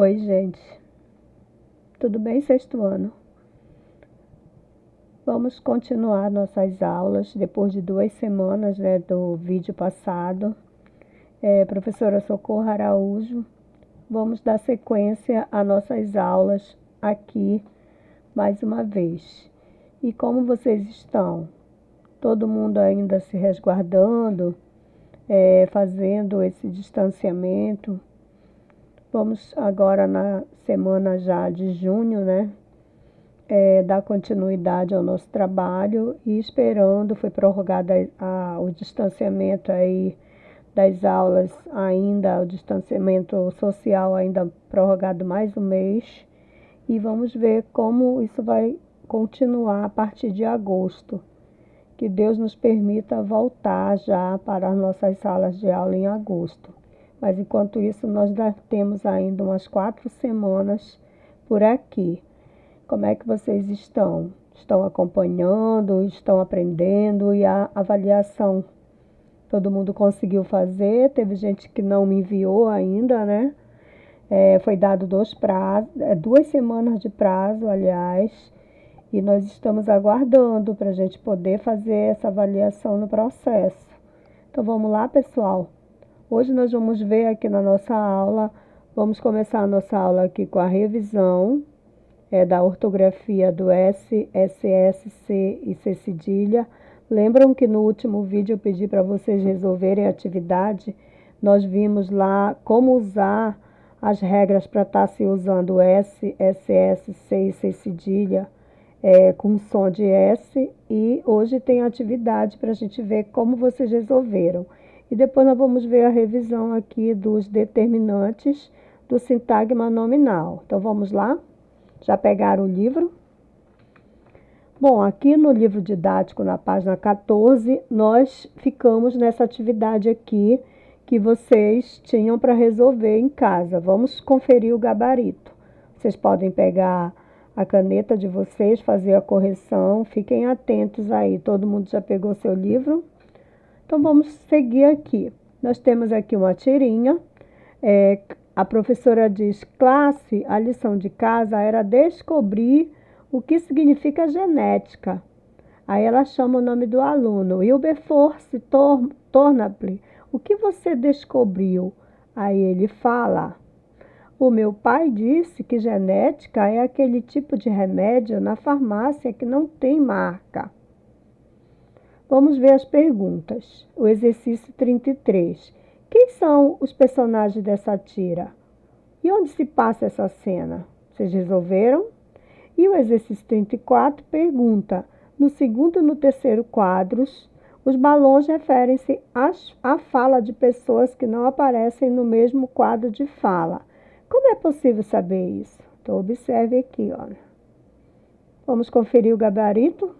Oi, gente. Tudo bem, sexto ano? Vamos continuar nossas aulas depois de 2 semanas, do vídeo passado. Professora Socorro Araújo. Vamos dar sequência a nossas aulas aqui mais uma vez. E como vocês estão? Todo mundo ainda se resguardando, fazendo esse distanciamento. Vamos agora na semana já de junho, dar continuidade ao nosso trabalho e esperando, foi prorrogado o distanciamento aí das aulas ainda, o distanciamento social ainda prorrogado mais um mês e vamos ver como isso vai continuar a partir de agosto. Que Deus nos permita voltar já para as nossas salas de aula em agosto. Mas enquanto isso, nós já temos ainda umas 4 semanas por aqui. Como é que vocês estão? Estão acompanhando, estão aprendendo e a avaliação? Todo mundo conseguiu fazer? Teve gente que não me enviou ainda, né? Foi dado 2 semanas de prazo, aliás, e nós estamos aguardando para a gente poder fazer essa avaliação no processo. Então vamos lá, pessoal? Hoje nós vamos ver aqui na nossa aula, vamos começar a nossa aula aqui com a revisão da ortografia do S, SS, C e C cedilha. Lembram que no último vídeo eu pedi para vocês resolverem a atividade? Nós vimos lá como usar as regras para estar se usando S, SS, C e C cedilha com som de S, e hoje tem atividade para a gente ver como vocês resolveram. E depois nós vamos ver a revisão aqui dos determinantes do sintagma nominal. Então vamos lá? Já pegaram o livro? Bom, aqui no livro didático, na página 14, nós ficamos nessa atividade aqui que vocês tinham para resolver em casa. Vamos conferir o gabarito. Vocês podem pegar a caneta de vocês, fazer a correção. Fiquem atentos aí. Todo mundo já pegou seu livro? Então vamos seguir aqui. Nós temos aqui uma tirinha. A professora diz: classe, a lição de casa era descobrir o que significa genética. Aí ela chama o nome do aluno: Wilberforce Thornapley, o que você descobriu? Aí ele fala: o meu pai disse que genética é aquele tipo de remédio na farmácia que não tem marca. Vamos ver as perguntas. O exercício 33. Quem são os personagens dessa tira? E onde se passa essa cena? Vocês resolveram? E o exercício 34 pergunta: no segundo e no terceiro quadros, os balões referem-se à fala de pessoas que não aparecem no mesmo quadro de fala. Como é possível saber isso? Então, observe aqui, olha. Vamos conferir o gabarito?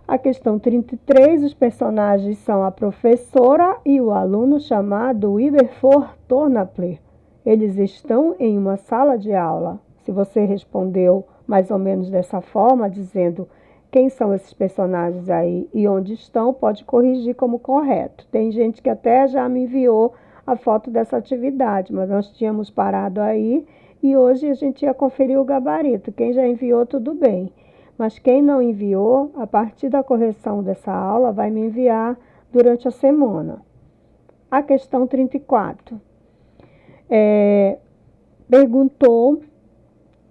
A questão 33, os personagens são a professora e o aluno chamado Wilberforce Thornapley. Eles estão em uma sala de aula. Se você respondeu mais ou menos dessa forma, dizendo quem são esses personagens aí e onde estão, pode corrigir como correto. Tem gente que até já me enviou a foto dessa atividade, mas nós tínhamos parado aí e hoje a gente ia conferir o gabarito. Quem já enviou, tudo bem. Mas quem não enviou, a partir da correção dessa aula, vai me enviar durante a semana. A questão 34. Perguntou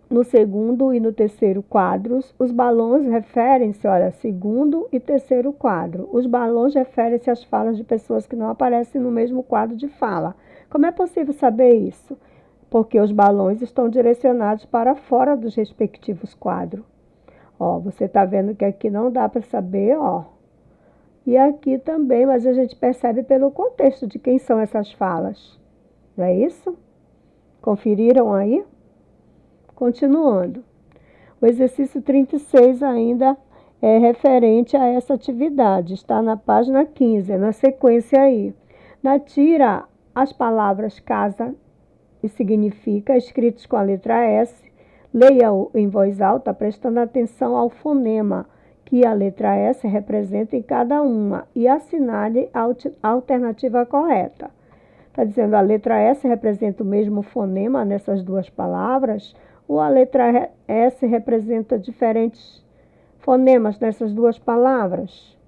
no segundo e no terceiro quadros, os balões referem-se, olha, segundo e terceiro quadro. Os balões referem-se às falas de pessoas que não aparecem no mesmo quadro de fala. Como é possível saber isso? Porque os balões estão direcionados para fora dos respectivos quadros. Ó, você está vendo que aqui não dá para saber, ó. E aqui também, mas a gente percebe pelo contexto de quem são essas falas. Não é isso? Conferiram aí? Continuando. O exercício 36 ainda é referente a essa atividade. Está na página 15, é na sequência aí. Na tira, as palavras casa e significa, escritos com a letra S, leia-o em voz alta, prestando atenção ao fonema que a letra S representa em cada uma e assinale a alternativa correta. Está dizendo a letra S representa o mesmo fonema nessas duas palavras, ou a letra S representa diferentes fonemas nessas duas palavras?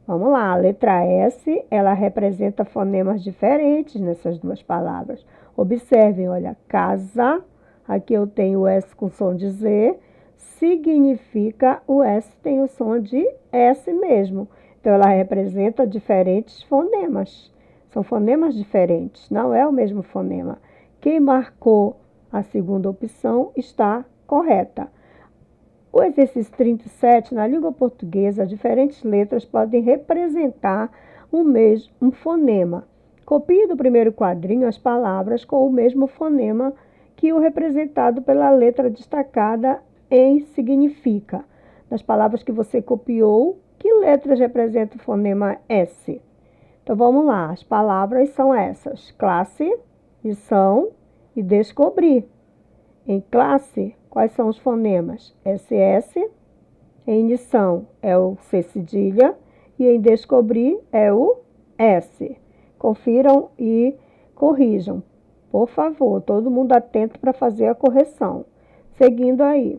Vamos lá, a letra S, ela representa fonemas diferentes nessas duas palavras. Observem, olha, casa, aqui eu tenho o S com som de Z, significa o S tem o som de S mesmo. Então, ela representa diferentes fonemas. São fonemas diferentes, não é o mesmo fonema. Quem marcou a segunda opção está correta. O exercício 37, na língua portuguesa, diferentes letras podem representar um fonema. Copie do primeiro quadrinho as palavras com o mesmo fonema que o representado pela letra destacada em significa. Nas palavras que você copiou, que letras representam o fonema S? Então, vamos lá. As palavras são essas: classe, lição e descobrir. Em classe, quais são os fonemas? SS. Em lição é o C cedilha. E em descobrir é o S. Confiram e corrijam. Por favor, todo mundo atento para fazer a correção. Seguindo aí.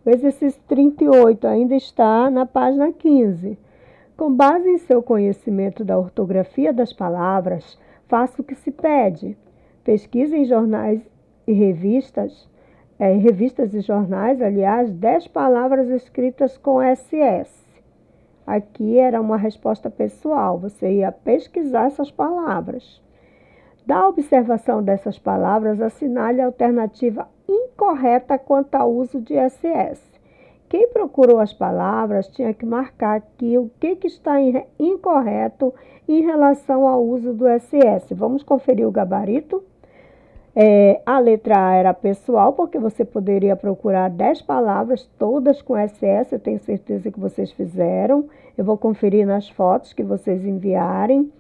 O exercício 38 ainda está na página 15. Com base em seu conhecimento da ortografia das palavras, faça o que se pede. Pesquise em jornais e revistas, e jornais, aliás, 10 palavras escritas com SS. Aqui era uma resposta pessoal, você ia pesquisar essas palavras. Da observação dessas palavras, assinale a alternativa incorreta quanto ao uso de SS. Quem procurou as palavras tinha que marcar aqui o que está incorreto em relação ao uso do SS. Vamos conferir o gabarito? A letra A era pessoal, porque você poderia procurar 10 palavras, todas com SS, eu tenho certeza que vocês fizeram. Eu vou conferir nas fotos que vocês enviarem.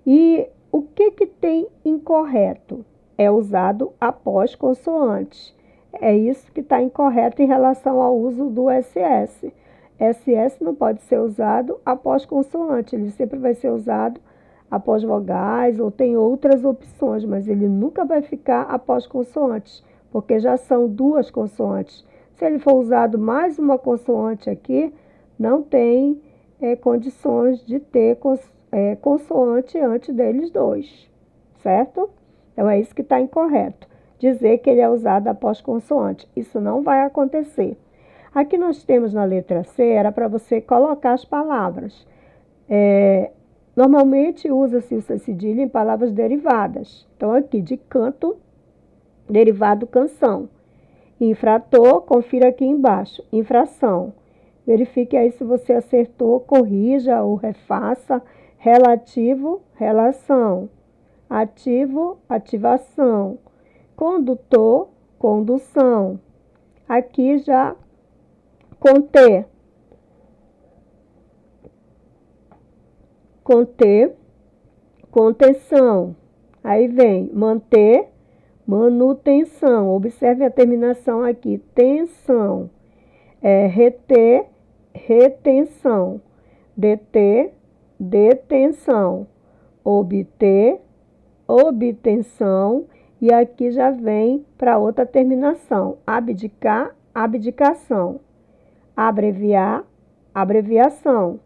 E o que tem incorreto? É usado após consoantes. É isso que está incorreto em relação ao uso do SS. SS não pode ser usado após consoante, ele sempre vai ser usado após vogais ou tem outras opções, mas ele nunca vai ficar após consoantes, porque já são duas consoantes. Se ele for usado mais uma consoante aqui, não tem condições de ter consoante antes deles dois, certo? Então, é isso que está incorreto. Dizer que ele é usado após consoante. Isso não vai acontecer. Aqui nós temos na letra C, era para você colocar as palavras. Normalmente usa-se o C cedilha em palavras derivadas. Então, aqui de canto, derivado canção. Infrator, confira aqui embaixo. Infração. Verifique aí se você acertou, corrija ou refaça. Relativo, relação. Ativo, ativação. Condutor, condução. Aqui já conter. Conter, contenção. Aí vem manter, manutenção. Observe a terminação aqui. Tensão. Reter, retenção. Deter, detenção. Obter, obtenção. E aqui já vem para outra terminação. Abdicar, abdicação. Abreviar, abreviação.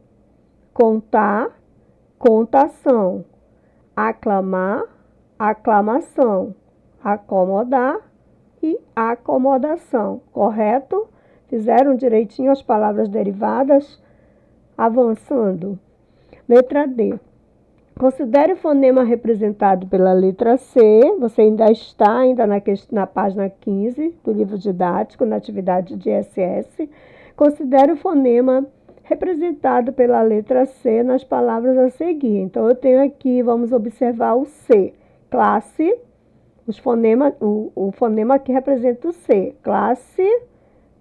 Contar, contação. Aclamar, aclamação. Acomodar e acomodação. Correto? Fizeram direitinho as palavras derivadas? Avançando. Letra D. Considere o fonema representado pela letra C. Você ainda está na página 15 do livro didático, na atividade de SS. Considere o fonema representado pela letra C nas palavras a seguir. Então, eu tenho aqui, vamos observar o C. Classe, o fonema que representa o C. Classe,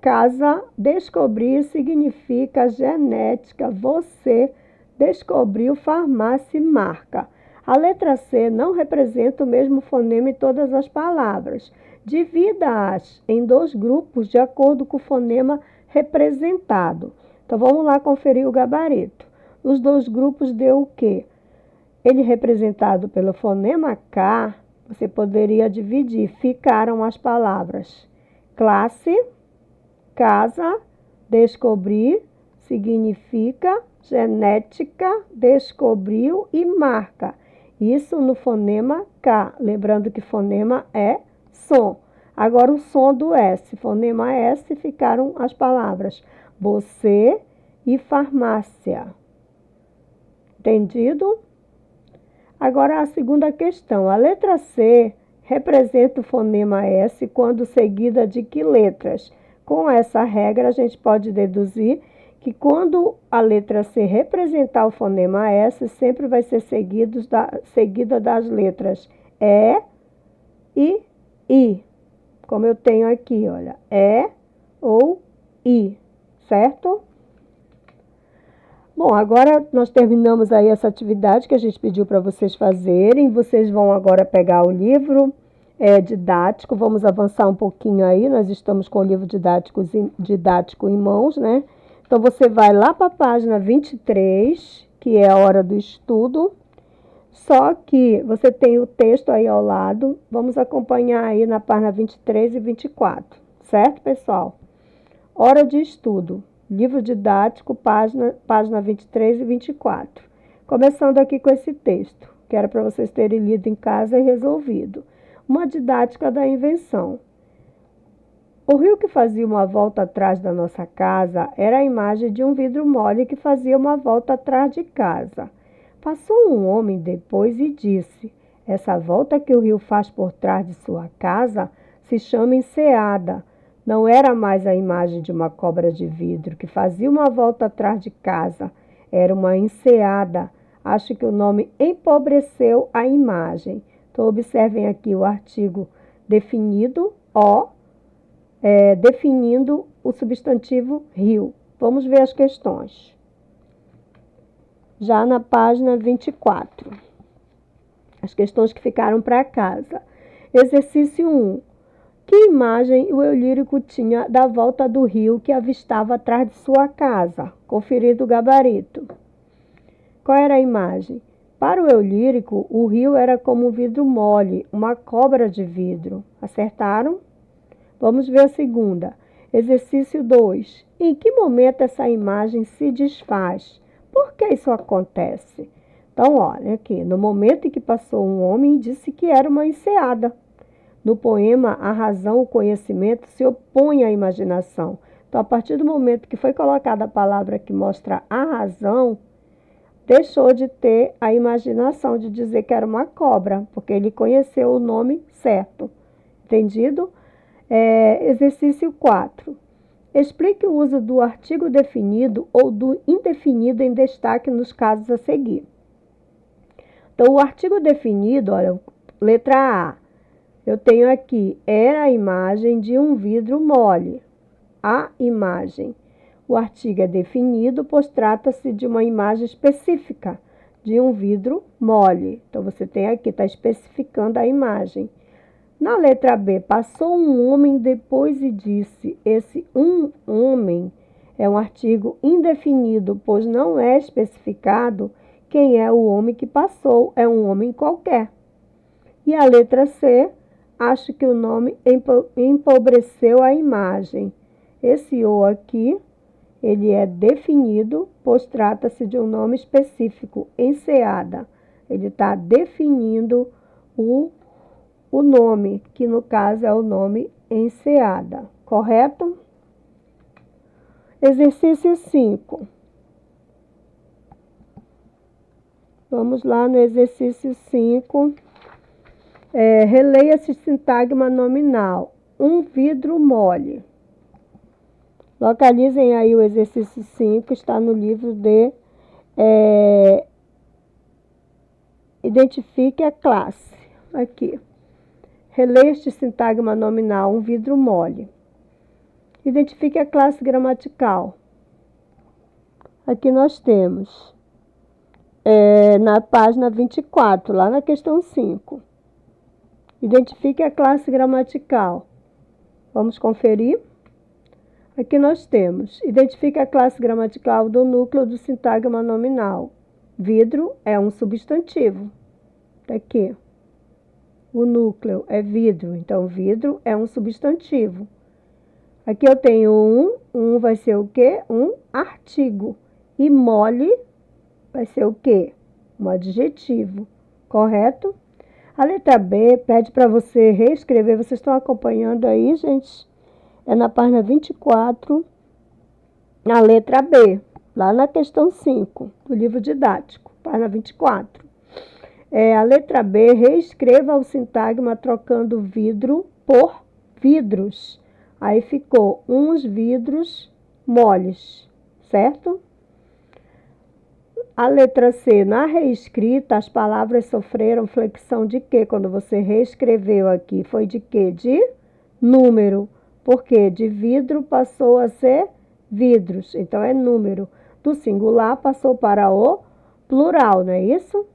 casa, descobrir significa genética, você descobriu farmácia e marca. A letra C não representa o mesmo fonema em todas as palavras. Divida-as em 2 grupos de acordo com o fonema representado. Então, vamos lá conferir o gabarito. Os 2 grupos deu o quê? ele representado pelo fonema K, você poderia dividir. Ficaram as palavras classe, casa, descobrir, significa, genética, descobriu e marca. Isso no fonema K. Lembrando que fonema é som. Agora o som do S. Fonema S ficaram as palavras você e farmácia. Entendido? Agora a segunda questão. A letra C representa o fonema S quando seguida de que letras? Com essa regra, a gente pode deduzir que quando a letra C representar o fonema S, sempre vai ser seguida das letras E e I. Como eu tenho aqui, olha, E ou I, certo? Bom, agora nós terminamos aí essa atividade que a gente pediu para vocês fazerem. Vocês vão agora pegar o livro didático, vamos avançar um pouquinho aí, nós estamos com o livro didático em mãos, né? Então, você vai lá para a página 23, que é a hora do estudo, só que você tem o texto aí ao lado, vamos acompanhar aí na página 23 e 24, certo, pessoal? Hora de estudo. Livro didático, página 23 e 24. Começando aqui com esse texto, que era para vocês terem lido em casa e resolvido. Uma didática da invenção. O rio que fazia uma volta atrás da nossa casa era a imagem de um vidro mole que fazia uma volta atrás de casa. Passou um homem depois e disse: essa volta que o rio faz por trás de sua casa se chama enseada. Não era mais a imagem de uma cobra de vidro que fazia uma volta atrás de casa. Era uma enseada. Acho que o nome empobreceu a imagem. Então, observem aqui o artigo definido, definindo o substantivo rio. Vamos ver as questões. Já na página 24. As questões que ficaram para casa. Exercício 1. Que imagem o eu lírico tinha da volta do rio que avistava atrás de sua casa? Conferido o gabarito. Qual era a imagem? Para o eu lírico, o rio era como um vidro mole, uma cobra de vidro. Acertaram? Vamos ver a segunda. Exercício 2. Em que momento essa imagem se desfaz? Por que isso acontece? Então, olha aqui. No momento em que passou um homem e disse que era uma enseada. No poema, a razão, o conhecimento se opõe à imaginação. Então, a partir do momento que foi colocada a palavra que mostra a razão, deixou de ter a imaginação de dizer que era uma cobra, porque ele conheceu o nome certo. Entendido? Exercício 4. Explique o uso do artigo definido ou do indefinido em destaque nos casos a seguir. Então, o artigo definido, olha, letra A. Eu tenho aqui, era a imagem de um vidro mole. A imagem. O artigo é definido, pois trata-se de uma imagem específica de um vidro mole. Então, você tem aqui, está especificando a imagem. Na letra B, passou um homem depois e disse. Esse um homem é um artigo indefinido, pois não é especificado quem é o homem que passou. É um homem qualquer. E a letra C, acho que o nome empobreceu a imagem. Esse o aqui, ele é definido, pois trata-se de um nome específico, enseada. Ele está definindo o nome, que no caso é o nome enseada. Correto? Exercício 5. Vamos lá no exercício 5. Releia-se sintagma nominal. Um vidro mole. Localizem aí o exercício 5, está no livro de Identifique a classe. Aqui. Releia este sintagma nominal, um vidro mole. Identifique a classe gramatical. Aqui nós temos, na página 24, lá na questão 5. Identifique a classe gramatical. Vamos conferir? Aqui nós temos, identifique a classe gramatical do núcleo do sintagma nominal. Vidro é um substantivo. Tá aqui. O núcleo é vidro, então vidro é um substantivo. Aqui eu tenho um vai ser o quê? Um artigo. E mole vai ser o quê? Um adjetivo, correto? A letra B pede para você reescrever, vocês estão acompanhando aí, gente? É na página 24, na letra B, lá na questão 5 do livro didático, página 24. A letra B, reescreva o sintagma trocando vidro por vidros. Aí ficou uns vidros moles, certo? A letra C, na reescrita, as palavras sofreram flexão de quê? Quando você reescreveu aqui, foi de quê? De número. Porque de vidro passou a ser vidros. Então, é número. Do singular passou para o plural, não é isso?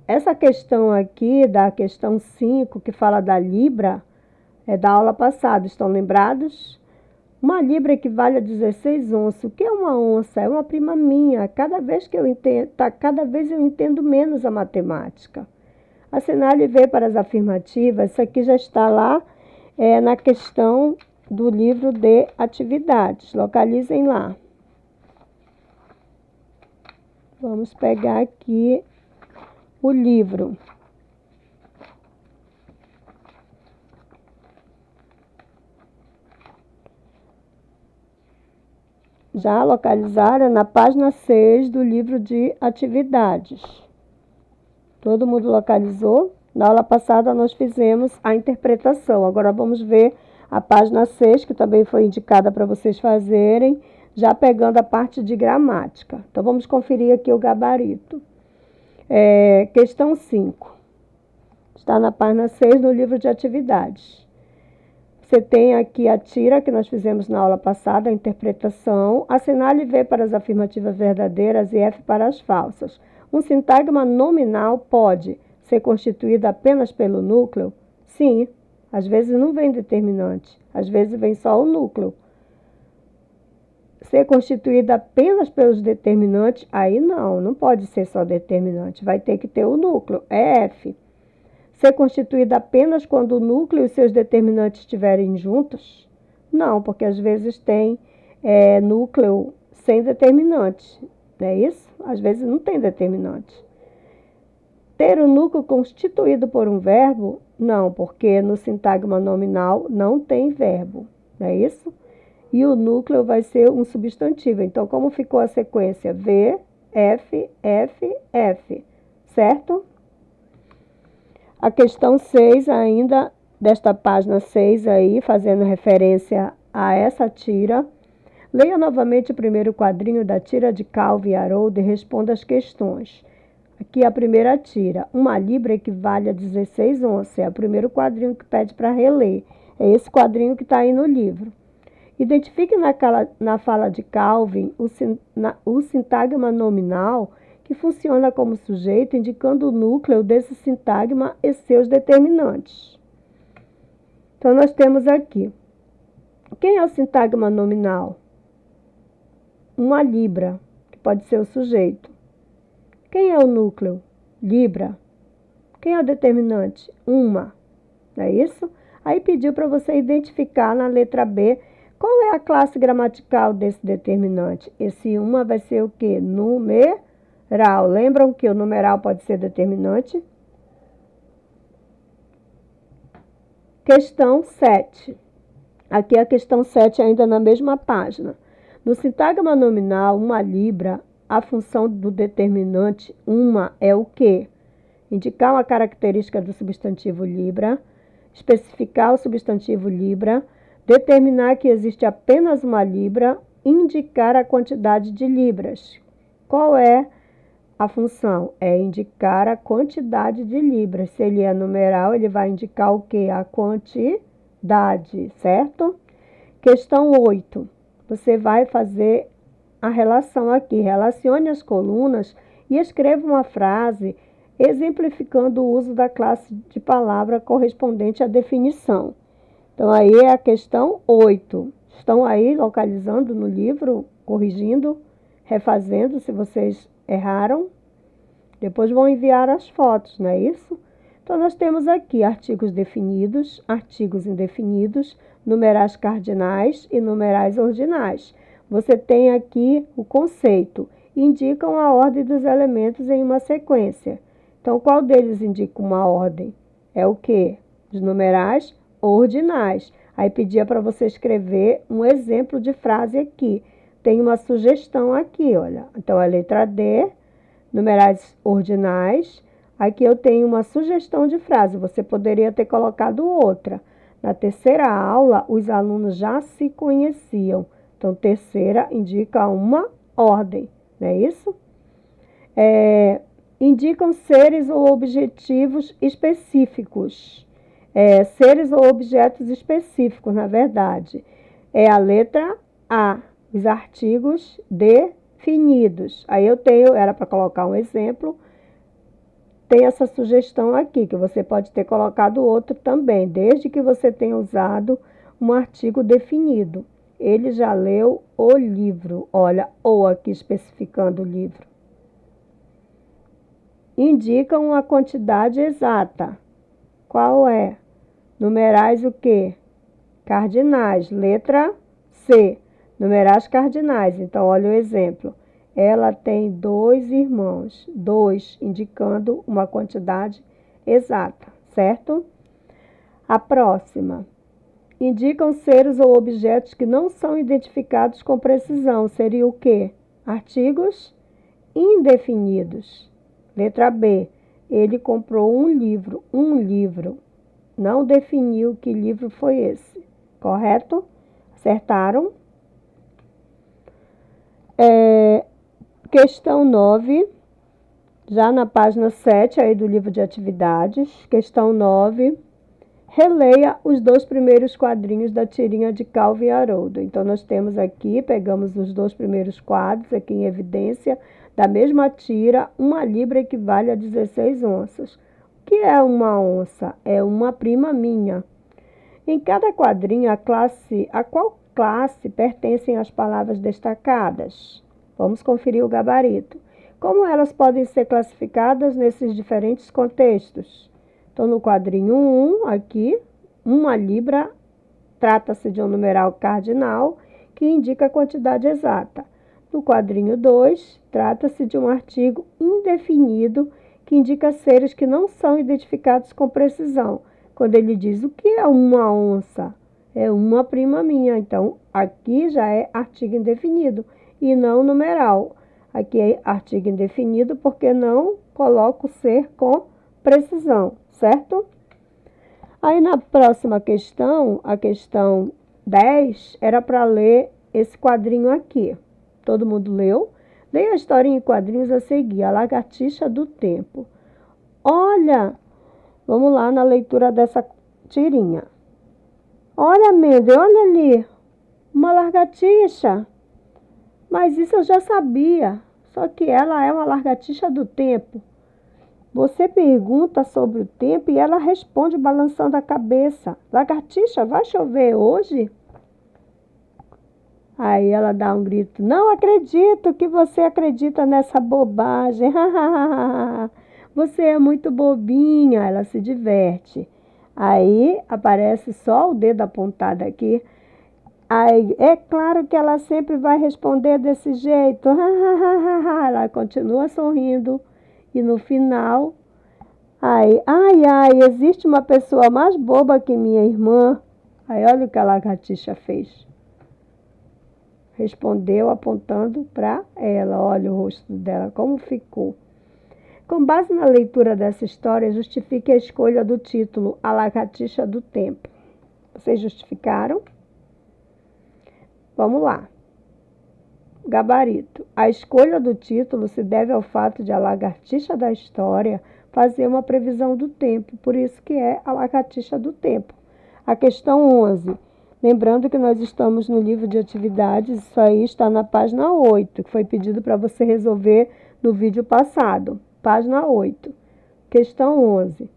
Essa questão aqui, da questão 5, que fala da libra, é da aula passada, estão lembrados? Uma libra equivale a 16 onças. O que é uma onça? É uma prima minha. Cada vez eu entendo menos a matemática. Assinale V para as afirmativas. Isso aqui já está lá na questão do livro de atividades. Localizem lá. Vamos pegar aqui o livro. Já localizaram na página 6 do livro de atividades. Todo mundo localizou? Na aula passada nós fizemos a interpretação. Agora vamos ver a página 6, que também foi indicada para vocês fazerem, já pegando a parte de gramática. Então vamos conferir aqui o gabarito. Questão 5. Está na página 6 do livro de atividades. Você tem aqui a tira que nós fizemos na aula passada, a interpretação. Assinale V para as afirmativas verdadeiras e F para as falsas. Um sintagma nominal pode ser constituído apenas pelo núcleo? Sim, às vezes não vem determinante, às vezes vem só o núcleo. Ser constituído apenas pelos determinantes? Aí não pode ser só determinante, vai ter que ter o núcleo, é F. Ser constituída apenas quando o núcleo e seus determinantes estiverem juntos? Não, porque às vezes tem núcleo sem determinante, não é isso? Às vezes não tem determinante. Ter o núcleo constituído por um verbo? Não, porque no sintagma nominal não tem verbo, não é isso? E o núcleo vai ser um substantivo. Então, como ficou a sequência? V, F, F, F, certo? A questão 6 ainda, desta página 6 aí, fazendo referência a essa tira. Leia novamente o primeiro quadrinho da tira de Calvi e Haroldo e responda as questões. Aqui a primeira tira. Uma libra equivale a 16 onças. É o primeiro quadrinho que pede para reler. É esse quadrinho que está aí no livro. Identifique na fala de Calvin o sintagma nominal que funciona como sujeito, indicando o núcleo desse sintagma e seus determinantes. Então, nós temos aqui. Quem é o sintagma nominal? Uma libra, que pode ser o sujeito. Quem é o núcleo? Libra. Quem é o determinante? Uma. Não é isso? Aí pediu para você identificar na letra B qual é a classe gramatical desse determinante. Esse uma vai ser o quê? Numeral. Lembram que o numeral pode ser determinante? Questão 7. Aqui a questão 7 ainda na mesma página. No sintagma nominal, uma libra, a função do determinante uma é o quê? Indicar uma característica do substantivo libra, especificar o substantivo libra, determinar que existe apenas uma libra, indicar a quantidade de libras. Qual é a função? É indicar a quantidade de libras. Se ele é numeral, ele vai indicar o quê? A quantidade, certo? Questão 8. Você vai fazer a relação aqui. Relacione as colunas e escreva uma frase exemplificando o uso da classe de palavra correspondente à definição. Então, aí é a questão 8. Estão aí localizando no livro, corrigindo? refazendo se vocês erraram. Depois vão enviar as fotos, não é isso? Então, nós temos aqui artigos definidos, artigos indefinidos, numerais cardinais e numerais ordinais. Você tem aqui o conceito. Indicam a ordem dos elementos em uma sequência. Então, qual deles indica uma ordem? É o quê? Os numerais ordinais. Aí pedia para você escrever um exemplo de frase aqui. Tem uma sugestão aqui, olha. Então, a letra D, numerais ordinais. Aqui eu tenho uma sugestão de frase. Você poderia ter colocado outra. Na terceira aula, os alunos já se conheciam. Então, terceira indica uma ordem, não é isso? Indicam seres ou objetivos específicos. Seres ou objetos específicos, na verdade. É a letra A, os artigos definidos. Aí eu tenho, era para colocar um exemplo, tem essa sugestão aqui, que você pode ter colocado outro também, desde que você tenha usado um artigo definido. Ele já leu o livro. Olha, ou aqui especificando o livro. Indicam a quantidade exata. Qual é? Numerais o quê? Cardinais. Letra C. Numerais cardinais. Então, olha o exemplo. Ela tem 2 irmãos. 2, indicando uma quantidade exata, certo? A próxima. Indicam seres ou objetos que não são identificados com precisão. Seria o quê? Artigos indefinidos. Letra B. Ele comprou um livro. Um livro. Não definiu que livro foi esse. Correto? Acertaram? Questão 9. Já na página 7 aí do livro de atividades. Questão 9. Releia os 2 primeiros quadrinhos da tirinha de Calvin e Haroldo. Então, nós temos aqui, pegamos os 2 primeiros quadros aqui em evidência, da mesma tira, 1 libra equivale a 16 onças. O que é uma onça? É uma prima minha. Em cada quadrinho, a qual classe pertencem as palavras destacadas? Vamos conferir o gabarito. Como elas podem ser classificadas nesses diferentes contextos? Então, no quadrinho 1, aqui, 1 libra, trata-se de um numeral cardinal que indica a quantidade exata. No quadrinho 2, trata-se de um artigo indefinido que indica seres que não são identificados com precisão. Quando ele diz o que é uma onça, é uma prima minha. Então, aqui já é artigo indefinido e não numeral. Aqui é artigo indefinido porque não coloco ser com precisão, certo? Aí na próxima questão, a questão 10, era para ler esse quadrinho aqui. Todo mundo leu? Leia a historinha em quadrinhos a seguir, A Lagartixa do Tempo. Olha, vamos lá na leitura dessa tirinha. Olha, Mendel, olha ali, uma lagartixa. Mas isso eu já sabia, só que ela é uma lagartixa do tempo. Você pergunta sobre o tempo e ela responde balançando a cabeça. Lagartixa, vai chover hoje? Aí ela dá um grito. Não acredito que você acredita nessa bobagem. Você é muito bobinha. Ela se diverte. Aí aparece só o dedo apontado aqui. Aí, é claro que ela sempre vai responder desse jeito. Ela continua sorrindo. E no final, ai, existe uma pessoa mais boba que minha irmã. Aí olha o que a lagartixa fez. Respondeu apontando para ela. Olha o rosto dela, como ficou. Com base na leitura dessa história, justifique a escolha do título A Lagartixa do Tempo. Vocês justificaram? Vamos lá. Gabarito. A escolha do título se deve ao fato de a lagartixa da história fazer uma previsão do tempo, por isso que é a lagartixa do tempo. A questão 11. Lembrando que nós estamos no livro de atividades, isso aí está na página 8, que foi pedido para você resolver no vídeo passado. Página 8. Questão 11.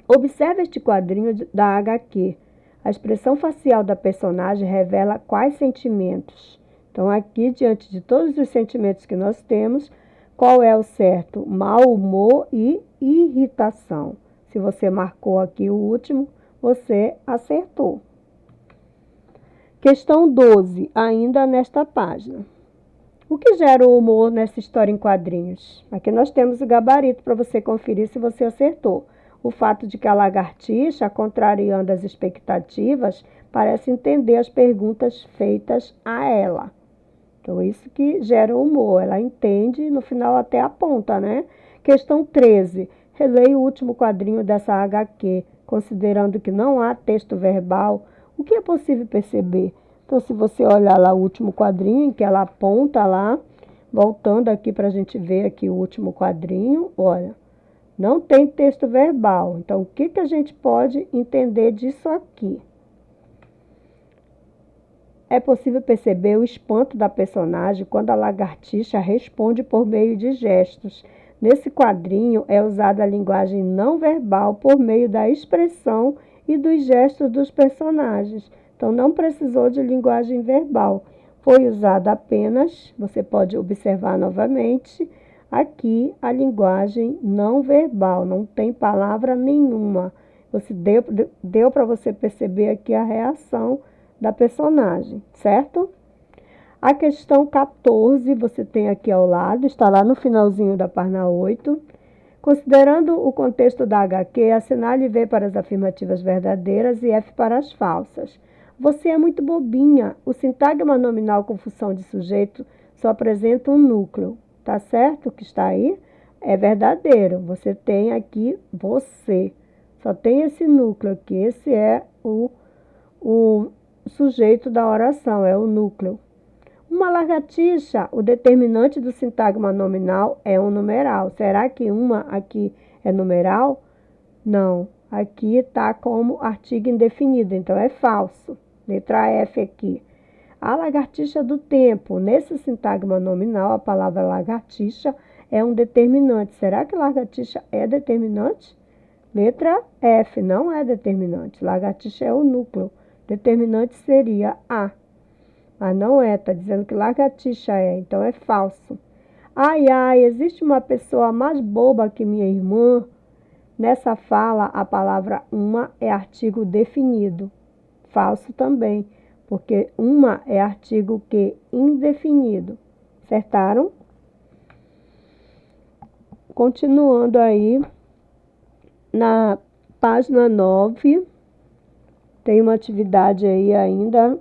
Observe este quadrinho da HQ. A expressão facial da personagem revela quais sentimentos? Então, aqui, diante de todos os sentimentos que nós temos, qual é o certo? Mau humor e irritação. Se você marcou aqui o último, você acertou. Questão 12, ainda nesta página. O que gera o humor nessa história em quadrinhos? Aqui nós temos o gabarito para você conferir se você acertou. O fato de que a lagartixa, contrariando as expectativas, parece entender as perguntas feitas a ela. Então, isso que gera o humor. Ela entende e no final até aponta, né? Questão 13. Releia o último quadrinho dessa HQ, considerando que não há texto verbal. O que é possível perceber? Então, se você olhar lá o último quadrinho, em que ela aponta lá, voltando aqui para a gente ver aqui o último quadrinho, olha, não tem texto verbal. Então, o que a gente pode entender disso aqui? É possível perceber o espanto da personagem quando a lagartixa responde por meio de gestos. Nesse quadrinho é usada a linguagem não verbal por meio da expressão e dos gestos dos personagens. Então, não precisou de linguagem verbal. Foi usada apenas, você pode observar novamente, aqui a linguagem não verbal, não tem palavra nenhuma. Deu para você perceber aqui a reação da personagem, certo? A questão 14, você tem aqui ao lado, está lá no finalzinho da página 8. Considerando o contexto da HQ, assinale V para as afirmativas verdadeiras e F para as falsas. Você é muito bobinha. O sintagma nominal com função de sujeito só apresenta um núcleo. Tá certo o que está aí? É verdadeiro. Você tem aqui você. Só tem esse núcleo aqui. Esse é o sujeito da oração, é o núcleo. Uma lagartixa, o determinante do sintagma nominal é um numeral. Será que uma aqui é numeral? Não. Aqui está como artigo indefinido, então é falso. Letra F aqui. A lagartixa do tempo. Nesse sintagma nominal, a palavra lagartixa é um determinante. Será que lagartixa é determinante? Letra F, não é determinante. Lagartixa é o núcleo. Determinante seria A. Mas não é, está dizendo que lagartixa é, então é falso. Ai, ai, existe uma pessoa mais boba que minha irmã? Nessa fala, a palavra uma é artigo definido. Falso também, porque uma é artigo que indefinido. Acertaram? Continuando aí, na página 9, tem uma atividade aí ainda.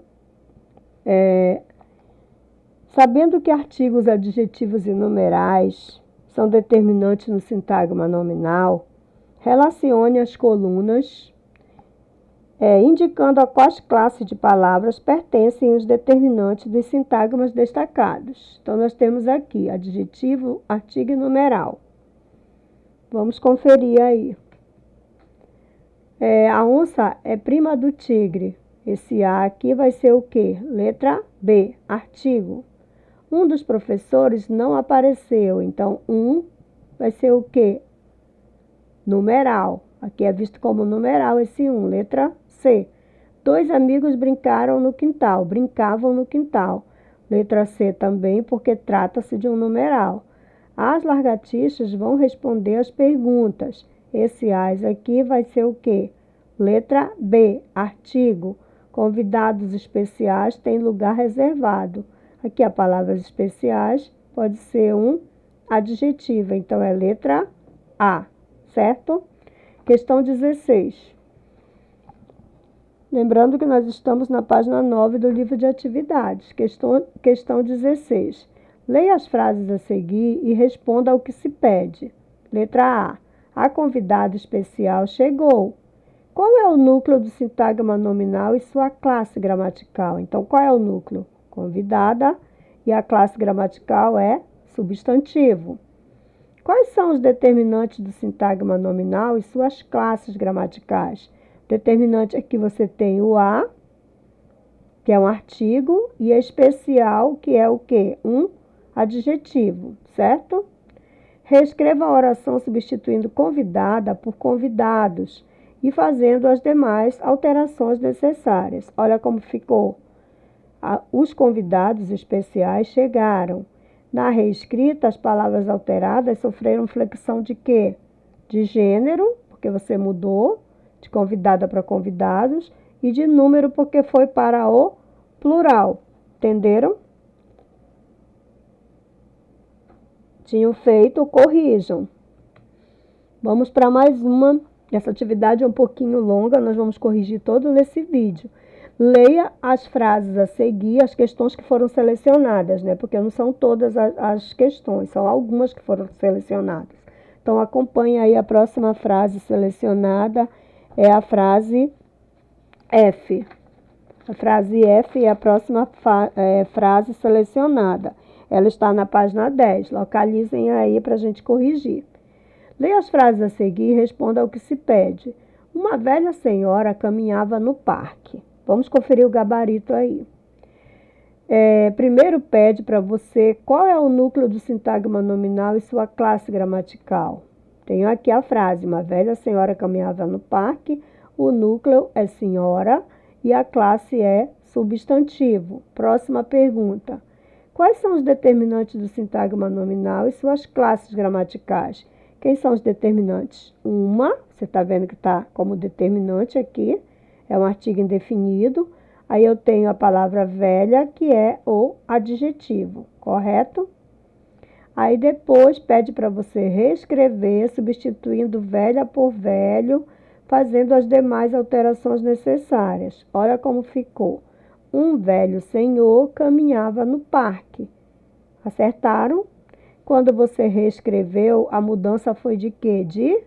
Sabendo que artigos adjetivos e numerais são determinantes no sintagma nominal, relacione as colunas, indicando a quais classes de palavras pertencem os determinantes dos sintagmas destacados. Então, nós temos aqui adjetivo, artigo e numeral. Vamos conferir aí. A onça é prima do tigre. Esse A aqui vai ser o quê? Letra B, artigo. Um dos professores não apareceu, então vai ser o quê? Numeral. Aqui é visto como numeral esse letra C. 2 amigos brincavam no quintal. Letra C também, porque trata-se de um numeral. As lagartixas vão responder as perguntas. Esse as aqui vai ser o quê? Letra B, artigo. Convidados especiais têm lugar reservado. Aqui a palavras especiais pode ser um adjetivo, então é letra A, certo? Questão 16. Lembrando que nós estamos na página 9 do livro de atividades. Questão 16. Leia as frases a seguir e responda ao que se pede. Letra A. A convidada especial chegou. Qual é o núcleo do sintagma nominal e sua classe gramatical? Então, qual é o núcleo? Convidada, e a classe gramatical é substantivo. Quais são os determinantes do sintagma nominal e suas classes gramaticais? Determinante aqui você tem o A, que é um artigo, e a especial, que é o quê? Um adjetivo, certo? Reescreva a oração substituindo convidada por convidados e fazendo as demais alterações necessárias. Olha como ficou. Os convidados especiais chegaram. Na reescrita, as palavras alteradas sofreram flexão de quê? De gênero, porque você mudou de convidada para convidados, e de número, porque foi para o plural. Entenderam? Tinham feito, corrijam. Vamos para mais uma. Essa atividade é um pouquinho longa, nós vamos corrigir todo nesse vídeo. Leia as frases a seguir, as questões que foram selecionadas, né? Porque não são todas as questões, são algumas que foram selecionadas. Então, acompanhe aí a próxima frase selecionada, é a frase F. A frase F é a próxima frase selecionada. Ela está na página 10. Localizem aí para a gente corrigir. Leia as frases a seguir e responda ao que se pede. Uma velha senhora caminhava no parque. Vamos conferir o gabarito aí. Primeiro pede para você qual é o núcleo do sintagma nominal e sua classe gramatical. Tenho aqui a frase, uma velha senhora caminhava no parque, o núcleo é senhora e a classe é substantivo. Próxima pergunta. Quais são os determinantes do sintagma nominal e suas classes gramaticais? Quem são os determinantes? Uma, você está vendo que está como determinante aqui, é um artigo indefinido. Aí eu tenho a palavra velha, que é o adjetivo, correto? Aí depois pede para você reescrever, substituindo velha por velho, fazendo as demais alterações necessárias. Olha como ficou. Um velho senhor caminhava no parque. Acertaram? Quando você reescreveu, a mudança foi de quê? De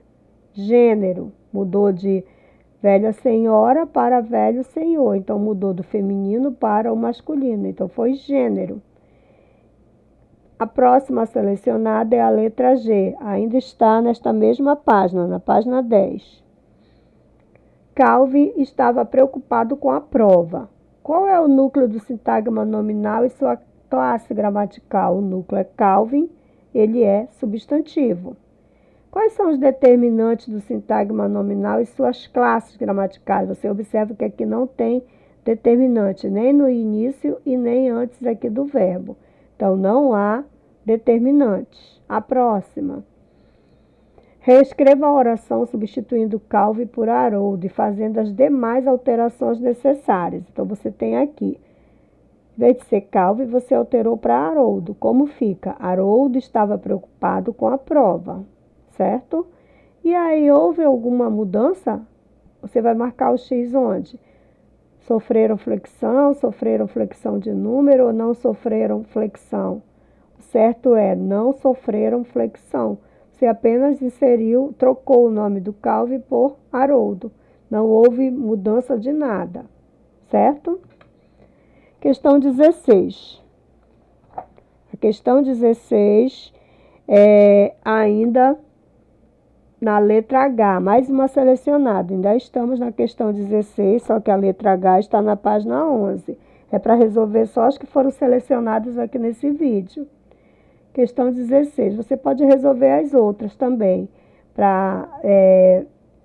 gênero. Mudou de velha senhora para velho senhor. Então, mudou do feminino para o masculino. Então, foi gênero. A próxima selecionada é a letra G. Ainda está nesta mesma página, na página 10. Calvin estava preocupado com a prova. Qual é o núcleo do sintagma nominal e sua classe gramatical? O núcleo é Calvin, ele é substantivo. Quais são os determinantes do sintagma nominal e suas classes gramaticais? Você observa que aqui não tem determinante, nem no início e nem antes aqui do verbo. Então, não há determinantes. A próxima. Reescreva a oração substituindo Calvin por Harold e fazendo as demais alterações necessárias. Então, você tem aqui, em vez de ser Calvin, você alterou para Harold. Como fica? Harold estava preocupado com a prova, certo? E aí, houve alguma mudança? Você vai marcar o X onde? Sofreram flexão de número ou não sofreram flexão? O certo é, não sofreram flexão. Você apenas inseriu, trocou o nome do Calvin por Haroldo. Não houve mudança de nada, certo? Questão 16. A questão 16 é ainda na letra H, mais uma selecionada. Ainda estamos na questão 16, só que a letra H está na página 11. É para resolver só as que foram selecionadas aqui nesse vídeo. Questão 16. Você pode resolver as outras também, para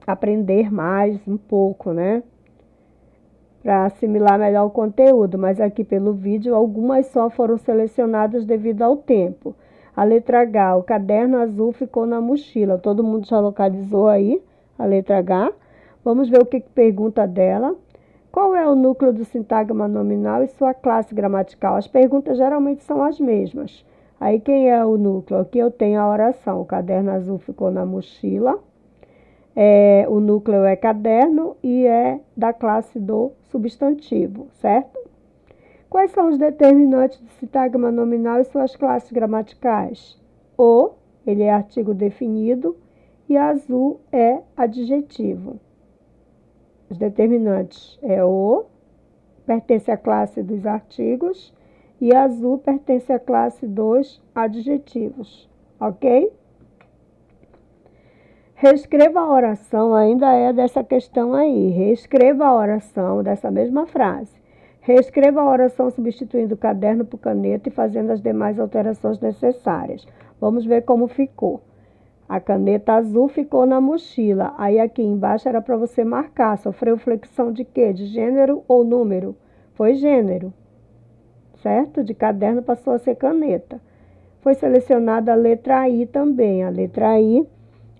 aprender mais um pouco, né? Para assimilar melhor o conteúdo, mas aqui pelo vídeo algumas só foram selecionadas devido ao tempo. A letra H, o caderno azul ficou na mochila. Todo mundo já localizou aí a letra H. Vamos ver o que pergunta dela. Qual é o núcleo do sintagma nominal e sua classe gramatical? As perguntas geralmente são as mesmas. Aí quem é o núcleo? Aqui eu tenho a oração. O caderno azul ficou na mochila. O núcleo é caderno e é da classe do substantivo, certo? Quais são os determinantes do sintagma nominal e suas classes gramaticais? O, ele é artigo definido, e azul é adjetivo. Os determinantes é o, pertence à classe dos artigos, e azul pertence à classe dos adjetivos, ok? Reescreva a oração, ainda é dessa questão aí. Reescreva a oração dessa mesma frase. Reescreva a oração substituindo o caderno por caneta e fazendo as demais alterações necessárias. Vamos ver como ficou. A caneta azul ficou na mochila. Aí aqui embaixo era para você marcar. Sofreu flexão de quê? De gênero ou número? Foi gênero. certo? De caderno passou a ser caneta. Foi selecionada a letra I também. A letra I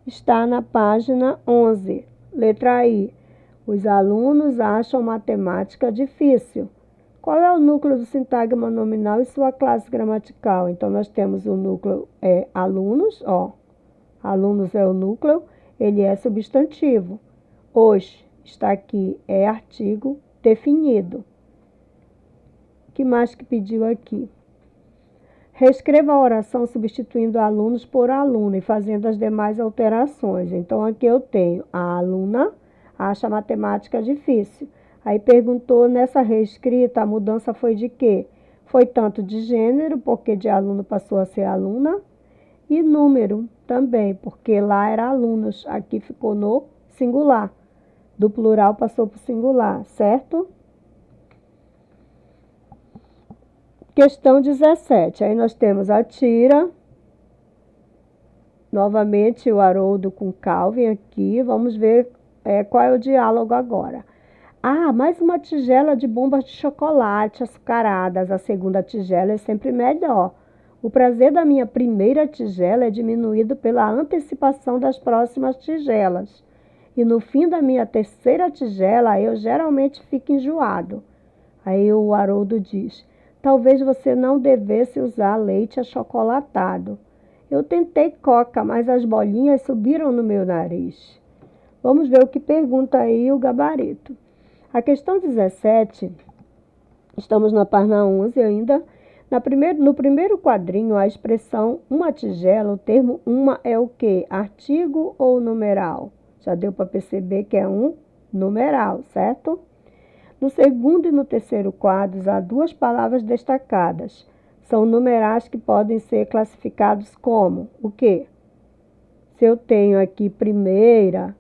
está na página 11. Letra I. Os alunos acham matemática difícil. Qual é o núcleo do sintagma nominal e sua classe gramatical? Então, nós temos o núcleo alunos, ó. Alunos é o núcleo, ele é substantivo. Os está aqui, é artigo definido. O que mais que pediu aqui? Reescreva a oração substituindo alunos por aluna e fazendo as demais alterações. Então, aqui eu tenho a aluna acha matemática difícil. Aí perguntou, nessa reescrita, a mudança foi de quê? Foi tanto de gênero, porque de aluno passou a ser aluna, e número também, porque lá era alunos, aqui ficou no singular. Do plural passou para o singular, certo? Questão 17. Aí nós temos a Tira. Novamente o Haroldo com Calvin aqui. Vamos ver qual é o diálogo agora. Ah, mais uma tigela de bombas de chocolate açucaradas. A segunda tigela é sempre melhor. O prazer da minha primeira tigela é diminuído pela antecipação das próximas tigelas. E no fim da minha terceira tigela, eu geralmente fico enjoado. Aí o Haroldo diz, talvez você não devesse usar leite achocolatado. Eu tentei coca, mas as bolinhas subiram no meu nariz. Vamos ver o que pergunta aí o gabarito. A questão 17, estamos na página 11 ainda. No primeiro quadrinho, a expressão uma tigela, o termo uma é o quê? Artigo ou numeral? Já deu para perceber que é um numeral, certo? No segundo e no terceiro quadros, há duas palavras destacadas. São numerais que podem ser classificados como o quê? Se eu tenho aqui primeira,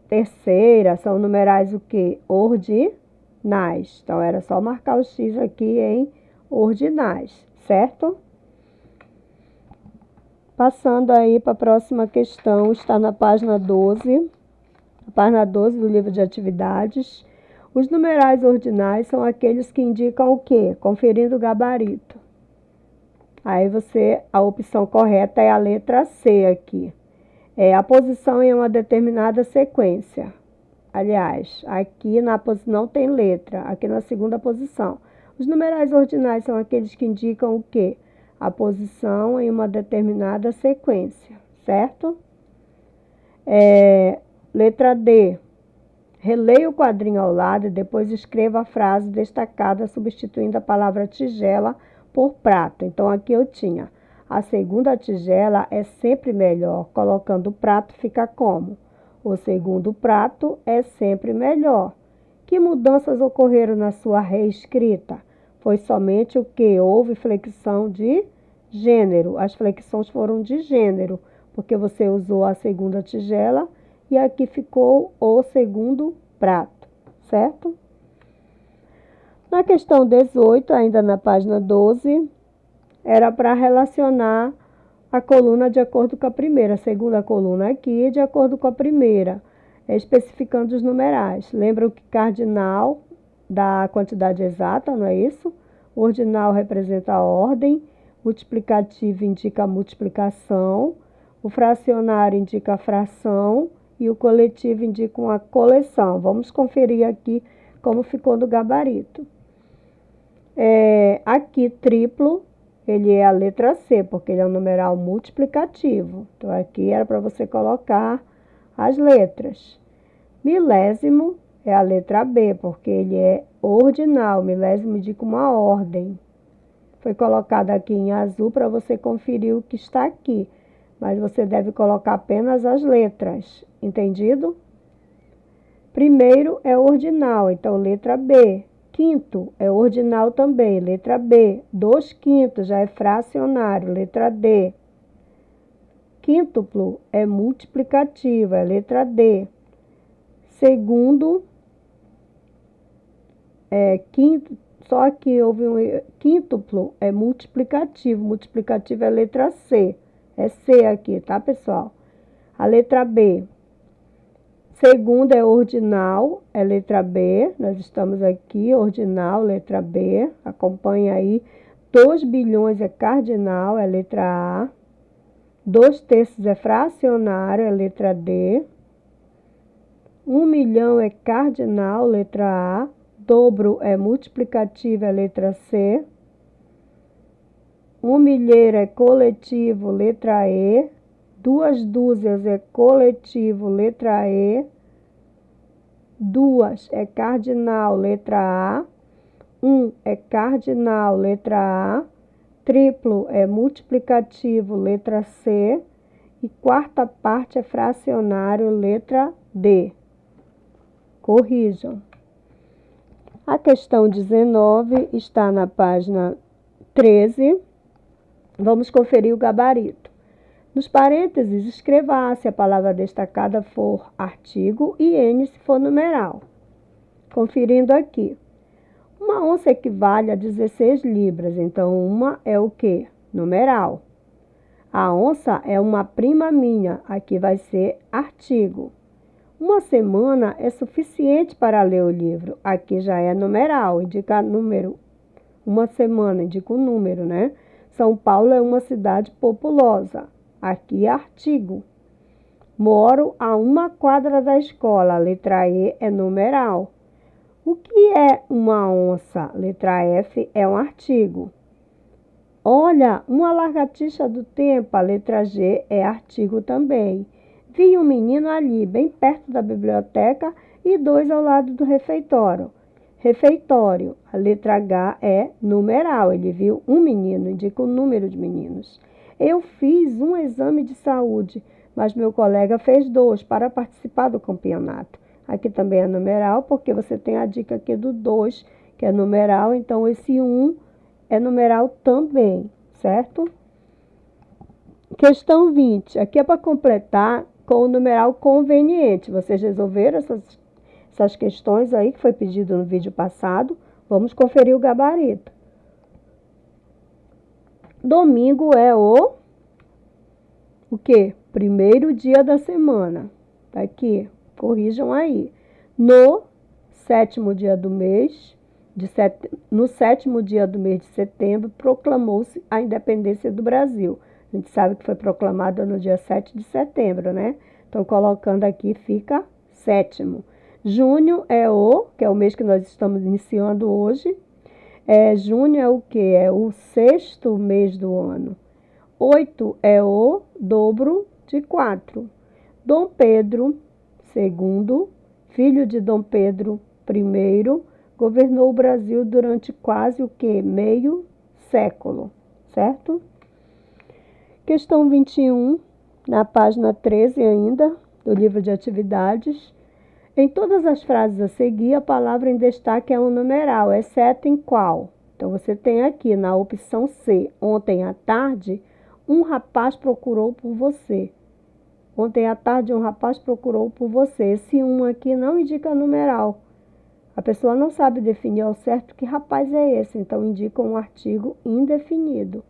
terceira, são numerais o quê? Ordinais. Então, era só marcar o X aqui em ordinais, certo? Passando aí para a próxima questão, está na página 12. A página 12 do livro de atividades. Os numerais ordinais são aqueles que indicam o quê? Conferindo o gabarito. Aí a opção correta é a letra C aqui. A posição em uma determinada sequência. Aliás, aqui não tem letra, aqui na segunda posição. Os numerais ordinais são aqueles que indicam o quê? A posição em uma determinada sequência, certo? Letra D. Releia o quadrinho ao lado e depois escreva a frase destacada substituindo a palavra tigela por prato. Então, aqui eu tinha a segunda tigela é sempre melhor. Colocando o prato fica como? O segundo prato é sempre melhor. Que mudanças ocorreram na sua reescrita? Foi somente o que? Houve flexão de gênero. As flexões foram de gênero, porque você usou a segunda tigela e aqui ficou o segundo prato, certo? Na questão 18, ainda na página 12, era para relacionar a coluna de acordo com a primeira. A segunda coluna aqui, de acordo com a primeira, especificando os numerais. Lembra que cardinal dá a quantidade exata, não é isso? O ordinal representa a ordem, multiplicativo indica a multiplicação, o fracionário indica a fração e o coletivo indica uma coleção. Vamos conferir aqui como ficou no gabarito. Aqui, triplo, ele é a letra C, porque ele é um numeral multiplicativo. Então, aqui era para você colocar as letras. Milésimo é a letra B, porque ele é ordinal. Milésimo indica uma ordem. Foi colocado aqui em azul para você conferir o que está aqui. Mas você deve colocar apenas as letras. Entendido? Primeiro é ordinal, então letra B. Quinto é ordinal também, letra B. 2/5 já é fracionário, letra D. Quíntuplo é multiplicativo, é letra D. Segundo, só que houve quíntuplo é multiplicativo é letra C. É C aqui, tá, pessoal? A letra B. Segundo é ordinal, é letra B. Nós estamos aqui, ordinal, letra B. Acompanha aí. 2 bilhões é cardinal, é letra A. 2/3 é fracionário, é letra D. 1 milhão é cardinal, letra A. Dobro é multiplicativo, é letra C. 1 milheiro é coletivo, letra E. 2 dúzias é coletivo, letra E. 2 é cardinal, letra A. 1 é cardinal, letra A. Triplo é multiplicativo, letra C. E quarta parte é fracionário, letra D. Corrijam. A questão 19 está na página 13. Vamos conferir o gabarito. Nos parênteses, escreva A se a palavra destacada for artigo e N se for numeral. Conferindo aqui. Uma onça equivale a 16 libras, então uma é o quê? Numeral. A onça é uma prima minha, aqui vai ser artigo. Uma semana é suficiente para ler o livro, aqui já é numeral, indica número. Uma semana indica o número, né? São Paulo é uma cidade populosa, aqui é artigo. Moro a 1 quadra da escola, letra E é numeral. O que é uma onça? Letra F é um artigo. Olha, uma lagartixa do tempo, a letra G é artigo também. Vi um menino ali, bem perto da biblioteca, e 2 ao lado do refeitório. Refeitório, a letra H é numeral. Ele viu um menino, indica o número de meninos. Eu fiz um exame de saúde, mas meu colega fez 2 para participar do campeonato. Aqui também é numeral, porque você tem a dica aqui do 2, que é numeral, então esse 1 é numeral também, certo? Questão 20. Aqui é para completar com o numeral conveniente. Vocês resolveram essas questões aí que foi pedido no vídeo passado. Vamos conferir o gabarito. Domingo é o quê? Primeiro dia da semana. Tá aqui. Corrijam aí. No sétimo dia do mês de setembro, proclamou-se a independência do Brasil. A gente sabe que foi proclamada no dia 7 de setembro, né? Então, colocando aqui, fica sétimo. Junho é que é o mês que nós estamos iniciando hoje. Junho é o quê? É o 6º mês do ano. 8 é o dobro de 4. Dom Pedro II, filho de Dom Pedro I, governou o Brasil durante quase o quê? Meio século, certo? Questão 21, na página 13 ainda, do livro de atividades. Em todas as frases a seguir, a palavra em destaque é um numeral, exceto em qual? Então, você tem aqui na opção C, ontem à tarde, um rapaz procurou por você. Ontem à tarde, um rapaz procurou por você. Esse 1 aqui não indica numeral. A pessoa não sabe definir ao certo que rapaz é esse, então indica um artigo indefinido.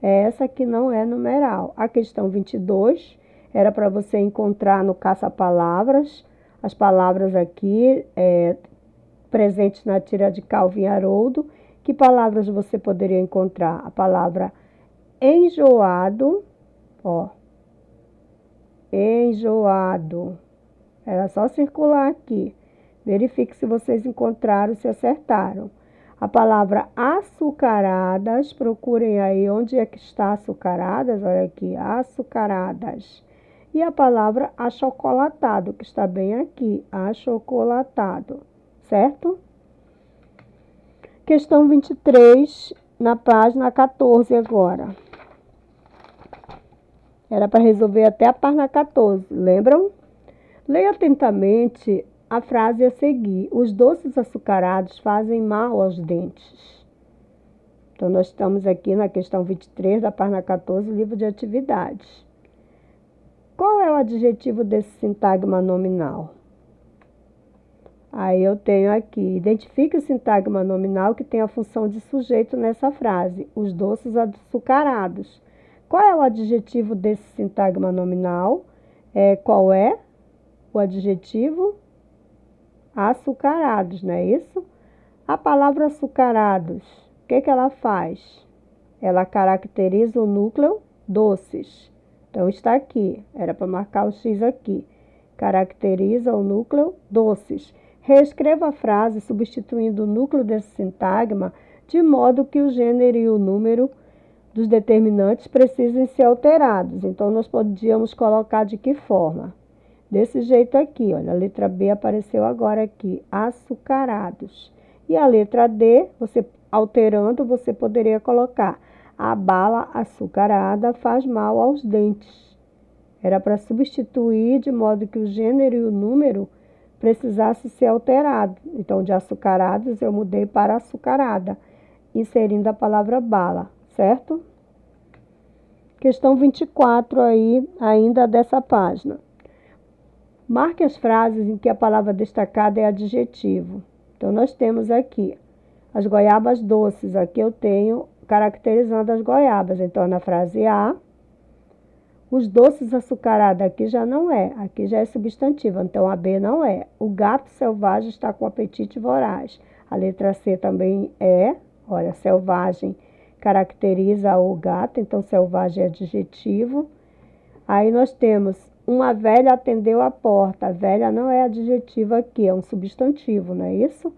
Essa aqui não é numeral. A questão 22 era para você encontrar no caça-palavras as palavras aqui presentes na tira de Calvin Haroldo. Que palavras você poderia encontrar? A palavra enjoado, enjoado. Era só circular aqui. Verifique se vocês encontraram, se acertaram. A palavra açucaradas, procurem aí onde é que está açucaradas, olha aqui, açucaradas. E a palavra achocolatado, que está bem aqui, achocolatado, certo? Questão 23, na página 14 agora. Era para resolver até a página 14, lembram? Leia atentamente a frase a seguir. Os doces açucarados fazem mal aos dentes. Então, nós estamos aqui na questão 23 da página 14, livro de atividades. Qual é o adjetivo desse sintagma nominal? Aí eu tenho aqui, identifique o sintagma nominal que tem a função de sujeito nessa frase. Os doces açucarados. Qual é o adjetivo desse sintagma nominal? Qual é? o adjetivo açucarados, não é isso? A palavra açucarados, o que ela faz? Ela caracteriza o núcleo doces. Então, está aqui. Era para marcar o X aqui. Caracteriza o núcleo doces. Reescreva a frase substituindo o núcleo desse sintagma de modo que o gênero e o número dos determinantes precisem ser alterados. Então, nós podíamos colocar de que forma? Desse jeito aqui, olha, a letra B apareceu agora aqui, açucarados. E a letra D, você alterando, você poderia colocar: a bala açucarada faz mal aos dentes. Era para substituir de modo que o gênero e o número precisassem ser alterados. Então, de açucarados eu mudei para açucarada, inserindo a palavra bala, certo? Questão 24 aí, ainda dessa página. Marque as frases em que a palavra destacada é adjetivo. Então, nós temos aqui as goiabas doces. Aqui eu tenho caracterizando as goiabas. Então, na frase A, os doces açucarados, aqui já não é. Aqui já é substantivo, então a B não é. O gato selvagem está com apetite voraz. A letra C também é. Olha, selvagem caracteriza o gato, então selvagem é adjetivo. Aí nós temos: uma velha atendeu a porta. A velha não é adjetivo aqui, é um substantivo, não é isso?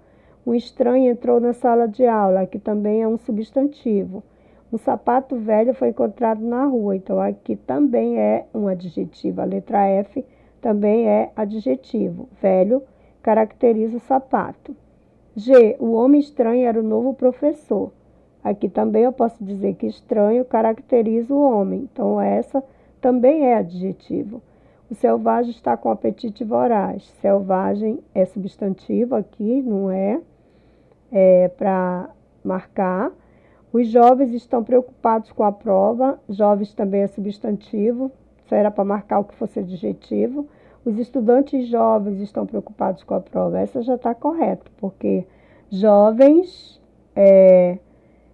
Um estranho entrou na sala de aula, aqui também é um substantivo. Um sapato velho foi encontrado na rua, então aqui também é um adjetivo. A letra F também é adjetivo. Velho caracteriza o sapato. G, o homem estranho era o novo professor. Aqui também eu posso dizer que estranho caracteriza o homem, então essa também é adjetivo. O selvagem está com apetite voraz. Selvagem é substantivo aqui, não é? É para marcar. Os jovens estão preocupados com a prova. Jovens também é substantivo. Isso era para marcar o que fosse adjetivo. Os estudantes jovens estão preocupados com a prova. Essa já está correta, porque jovens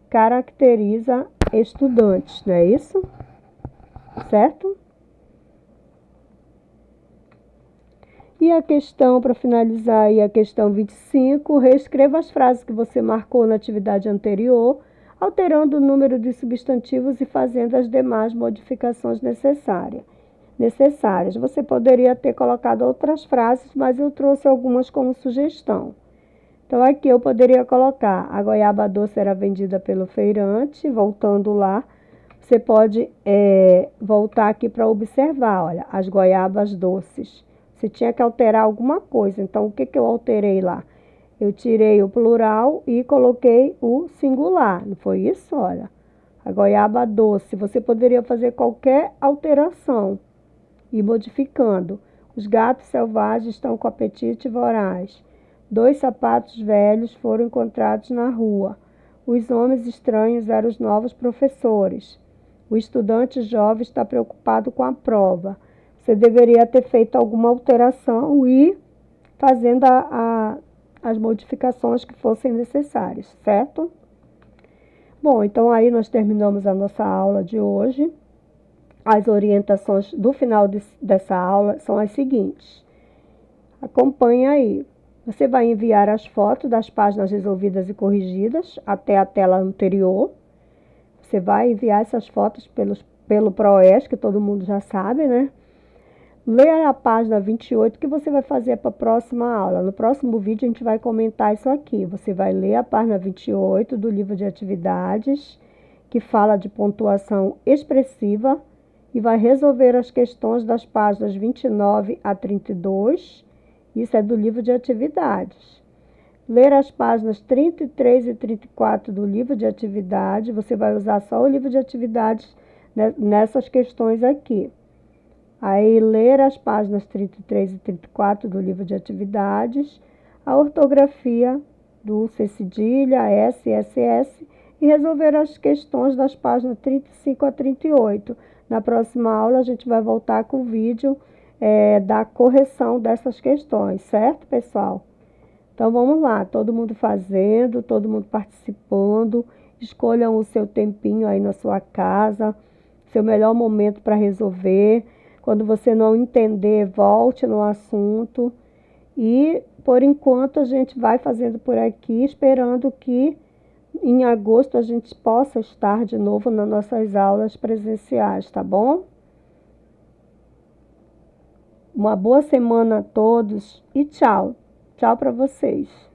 caracteriza estudantes, não é isso? Certo? E a questão, para finalizar aí, a questão 25, reescreva as frases que você marcou na atividade anterior, alterando o número de substantivos e fazendo as demais modificações necessárias. Você poderia ter colocado outras frases, mas eu trouxe algumas como sugestão. Então, aqui eu poderia colocar: a goiaba doce era vendida pelo feirante. Voltando lá, você pode voltar aqui para observar, olha, as goiabas doces. Você tinha que alterar alguma coisa, então o que eu alterei lá? Eu tirei o plural e coloquei o singular, não foi isso? Olha, a goiaba doce. Você poderia fazer qualquer alteração e modificando. Os gatos selvagens estão com apetite voraz. 2 sapatos velhos foram encontrados na rua. Os homens estranhos eram os novos professores. O estudante jovem está preocupado com a prova. Você deveria ter feito alguma alteração e fazendo as modificações que fossem necessárias, certo? Bom, então aí nós terminamos a nossa aula de hoje. As orientações do final dessa aula são as seguintes. Acompanhe aí. Você vai enviar as fotos das páginas resolvidas e corrigidas até a tela anterior. Você vai enviar essas fotos pelo ProES, que todo mundo já sabe, né? Leia a página 28 que você vai fazer para a próxima aula. No próximo vídeo a gente vai comentar isso aqui. Você vai ler a página 28 do livro de atividades, que fala de pontuação expressiva, e vai resolver as questões das páginas 29 a 32. Isso é do livro de atividades. Ler as páginas 33 e 34 do livro de atividades. Você vai usar só o livro de atividades nessas questões aqui. Aí, ler as páginas 33 e 34 do livro de atividades, a ortografia do C cedilha, S, SS, e resolver as questões das páginas 35 a 38. Na próxima aula, a gente vai voltar com o vídeo da correção dessas questões, certo, pessoal? Então, vamos lá, todo mundo fazendo, todo mundo participando. Escolham o seu tempinho aí na sua casa, seu melhor momento para resolver. Quando você não entender, volte no assunto. E, por enquanto, a gente vai fazendo por aqui, esperando que em agosto a gente possa estar de novo nas nossas aulas presenciais, tá bom? Uma boa semana a todos e tchau. Tchau para vocês.